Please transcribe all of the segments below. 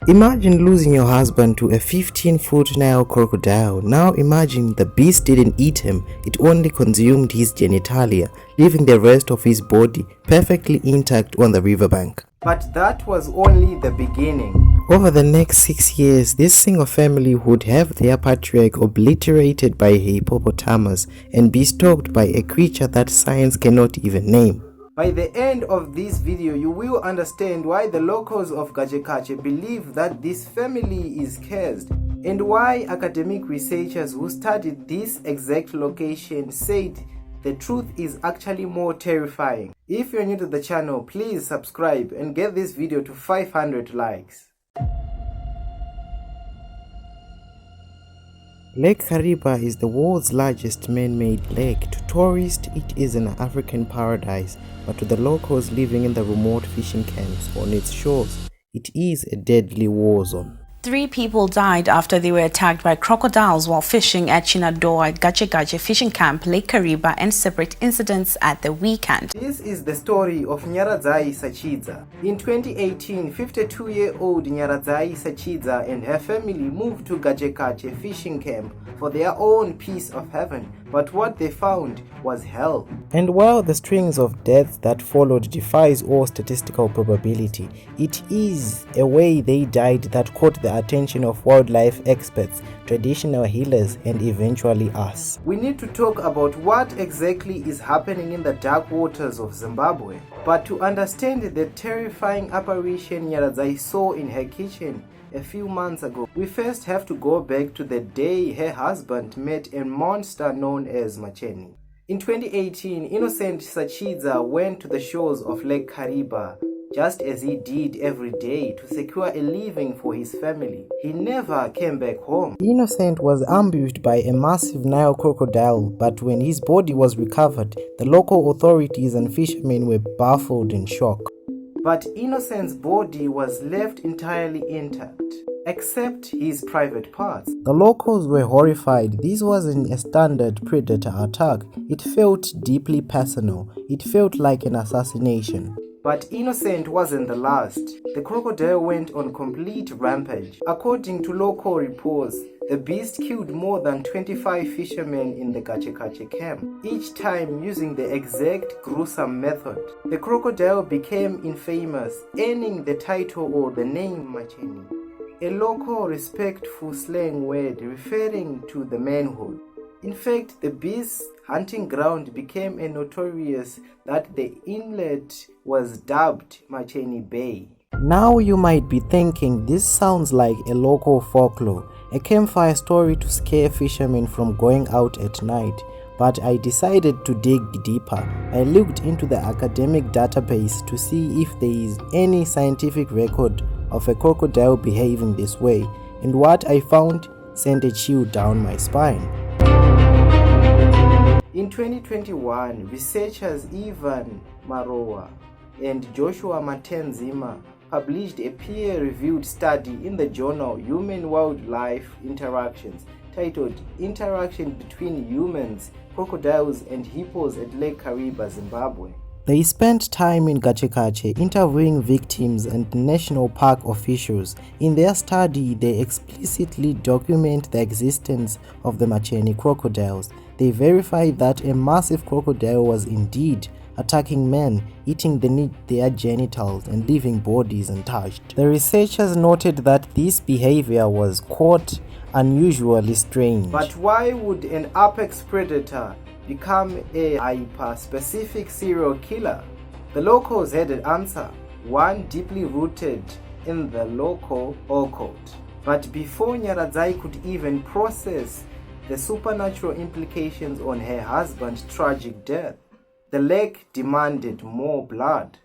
Imagine losing your husband to a 15-foot Nile crocodile. Now imagine the beast didn't eat him, it only consumed his genitalia, leaving the rest of his body perfectly intact on the riverbank. But that was only the beginning. Over the next 6 years, this single family would have their patriarch obliterated by a hippopotamus and be stalked by a creature that science cannot even name. By the end of this video, you will understand why the locals of Gajekache believe that this family is cursed, and why academic researchers who studied this exact location said the truth is actually more terrifying. If you're new to the channel, please subscribe and get this video to 500 likes. Lake Kariba is the world's largest man-made lake. To tourists, it is an African paradise, but to the locals living in the remote fishing camps on its shores, it is a deadly war zone. 3 people died after they were attacked by crocodiles while fishing at Chinadoa Gache fishing camp, Lake Kariba, and separate incidents at the weekend. This is the story of Nyaradzai Sachidza. In 2018, 52-year-old Nyaradzai Sachidza and her family moved to Gajekache fishing camp for their own piece of heaven, but what they found was hell. And while the strings of deaths that followed defies all statistical probability, it is a way they died that caught the attention of wildlife experts, traditional healers, and eventually us. We need to talk about what exactly is happening in the dark waters of Zimbabwe. But to understand the terrifying apparition Nyaradzai saw in her kitchen a few months ago, we first have to go back to the day her husband met a monster known as Macheni. In 2018, innocent Sachidza went to the shores of Lake Kariba, just as he did every day, to secure a living for his family. He never came back home. Innocent was ambushed by a massive Nile crocodile, but when his body was recovered, the local authorities and fishermen were baffled in shock. But Innocent's body was left entirely intact, except his private parts. The locals were horrified. This wasn't a standard predator attack. It felt deeply personal. It felt like an assassination. But Innocent wasn't the last. The crocodile went on complete rampage. According to local reports, the beast killed more than 25 fishermen in the Gajekache camp, each time using the exact gruesome method. The crocodile became infamous, earning the title or the name Macheni, a local respectful slang word referring to the manhood. In fact, the beast's hunting ground became a notorious that the inlet was dubbed Macheni Bay. Now you might be thinking this sounds like a local folklore, a campfire story to scare fishermen from going out at night. But I decided to dig deeper. I looked into the academic database to see if there is any scientific record of a crocodile behaving this way, and what I found sent a chill down my spine. In 2021, researchers Ivan Marowa and Joshua Matenzima published a peer-reviewed study in the journal Human-Wildlife Interactions titled Interaction Between Humans, Crocodiles and Hippos at Lake Kariba, Zimbabwe. They spent time in Gajekache interviewing victims and national park officials. In their study, they explicitly document the existence of the Macheni crocodiles. They verified that a massive crocodile was indeed attacking men, eating their genitals and leaving bodies untouched. The researchers noted that this behavior was, quote, unusually strange. But why would an apex predator become a hyper-specific serial killer? The locals had an answer, one deeply rooted in the local occult. But before Nyaradzai could even process the supernatural implications on her husband's tragic death, the lake demanded more blood.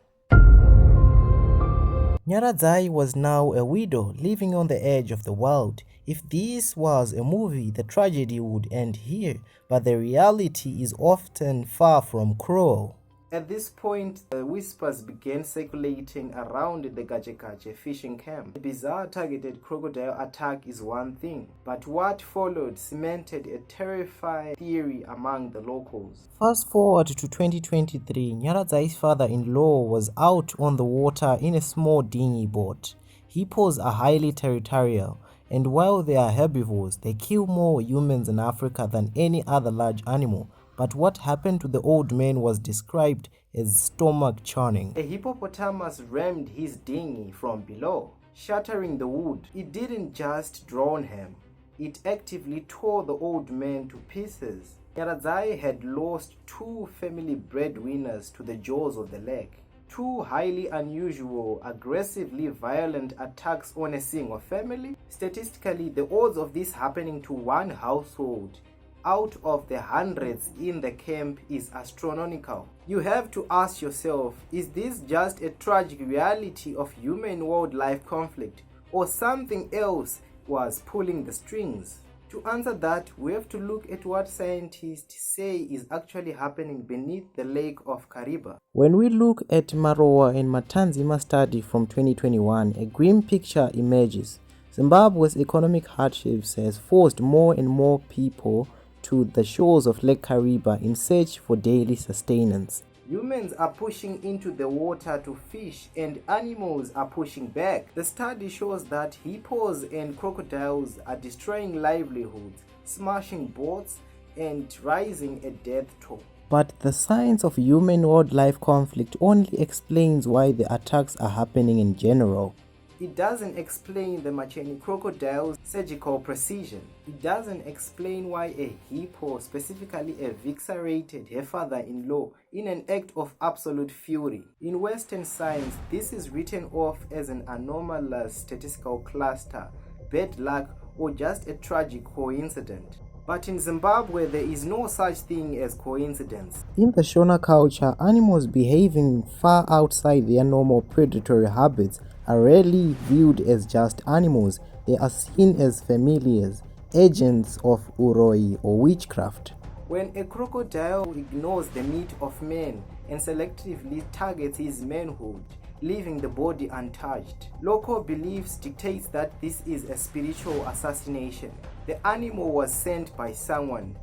Nyaradzai was now a widow, living on the edge of the world. If this was a movie, the tragedy would end here, but the reality is often far from cruel. At this point, the whispers began circulating around the Gajekache fishing camp. The bizarre targeted crocodile attack is one thing, but what followed cemented a terrifying theory among the locals. Fast forward to 2023, Nyaradzai's father-in-law was out on the water in a small dinghy boat. Hippos are highly territorial, and while they are herbivores, they kill more humans in Africa than any other large animal. But what happened to the old man was described as stomach churning. A hippopotamus rammed his dinghy from below, shattering the wood. It didn't just drown him, it actively tore the old man to pieces. Nyaradzai had lost 2 family breadwinners to the jaws of the lake. 2 highly unusual, aggressively violent attacks on a single family. Statistically, the odds of this happening to one household out of the hundreds in the camp is astronomical. You have to ask yourself, is this just a tragic reality of human-wildlife conflict, or something else was pulling the strings? To answer that, we have to look at what scientists say is actually happening beneath the lake of Kariba. When we look at Maroa and Matanzima study from 2021, a grim picture emerges. Zimbabwe's economic hardships has forced more and more people to the shores of Lake Kariba in search for daily sustenance. Humans are pushing into the water to fish and animals are pushing back. The study shows that hippos and crocodiles are destroying livelihoods, smashing boats, and rising a death toll. But the science of human-wildlife conflict only explains why the attacks are happening in general. It doesn't explain the Macheni crocodile's surgical precision. It doesn't explain why a hippo specifically eviscerated her father-in-law in an act of absolute fury. In Western science, this is written off as an anomalous statistical cluster, bad luck, or just a tragic coincidence. But in Zimbabwe, there is no such thing as coincidence. In the Shona culture, animals behaving far outside their normal predatory habits are rarely viewed as just animals. They are seen as familiars, agents of uroi or witchcraft. When a crocodile ignores the meat of man and selectively targets his manhood, leaving the body untouched, local beliefs dictate that this is a spiritual assassination. The animal was sent by someone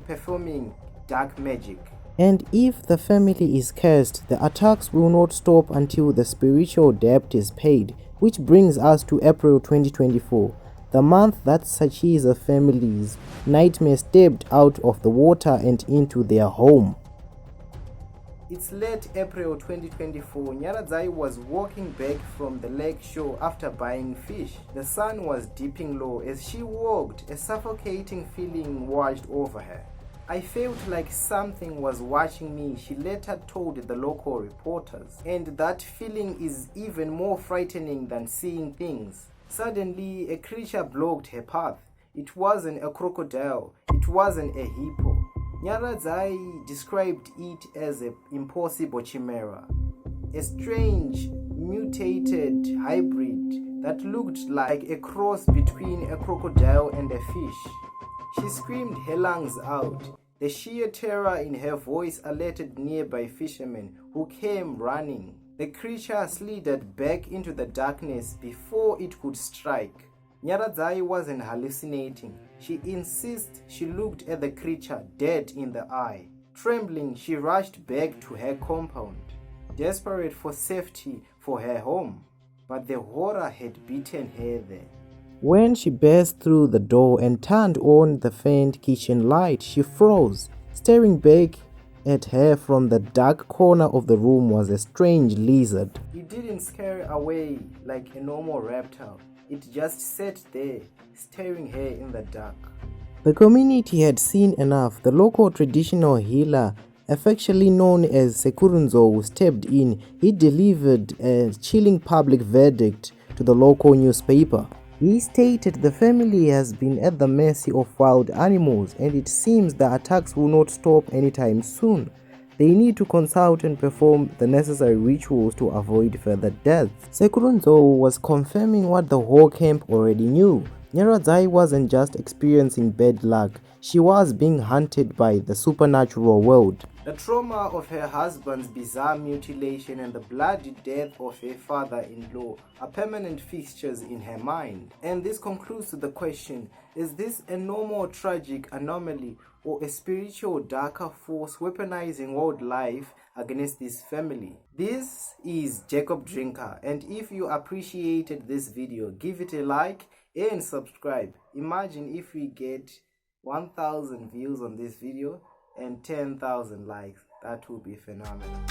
performing dark magic. And if the family is cursed, the attacks will not stop until the spiritual debt is paid, which brings us to April 2024, the month that Sachidza family's nightmare stepped out of the water and into their home. It's late April 2024. Nyaradzai was walking back from the lake shore after buying fish. The sun was dipping low. As she walked, a suffocating feeling washed over her. I felt like something was watching me, she later told the local reporters. And that feeling is even more frightening than seeing things. Suddenly, a creature blocked her path. It wasn't a crocodile. It wasn't a hippo. Nyaradzai described it as an impossible chimera. A strange, mutated hybrid that looked like a cross between a crocodile and a fish. She screamed her lungs out. The sheer terror in her voice alerted nearby fishermen who came running. The creature slithered back into the darkness before it could strike. Nyaradzai wasn't hallucinating. She insists she looked at the creature dead in the eye. Trembling, she rushed back to her compound, desperate for safety for her home. But the horror had beaten her there. When she burst through the door and turned on the faint kitchen light, she froze. Staring back at her from the dark corner of the room was a strange lizard. It didn't scare away like a normal reptile. It just sat there, staring her in the dark. The community had seen enough. The local traditional healer, affectionately known as Sekurunzo, stepped in. He delivered a chilling public verdict to the local newspaper. He stated the family has been at the mercy of wild animals and it seems the attacks will not stop anytime soon. They need to consult and perform the necessary rituals to avoid further deaths. Sekurunzo was confirming what the whole camp already knew. Nyaradzai wasn't just experiencing bad luck, she was being hunted by the supernatural world. The trauma of her husband's bizarre mutilation and the bloody death of her father-in-law are permanent fixtures in her mind. And this concludes the question, is this a normal tragic anomaly or a spiritual darker force weaponizing wildlife against this family. This is Jacob Drinker, and if you appreciated this video, give it a like and subscribe. Imagine if we get 1,000 views on this video and 10,000 likes. That would be phenomenal.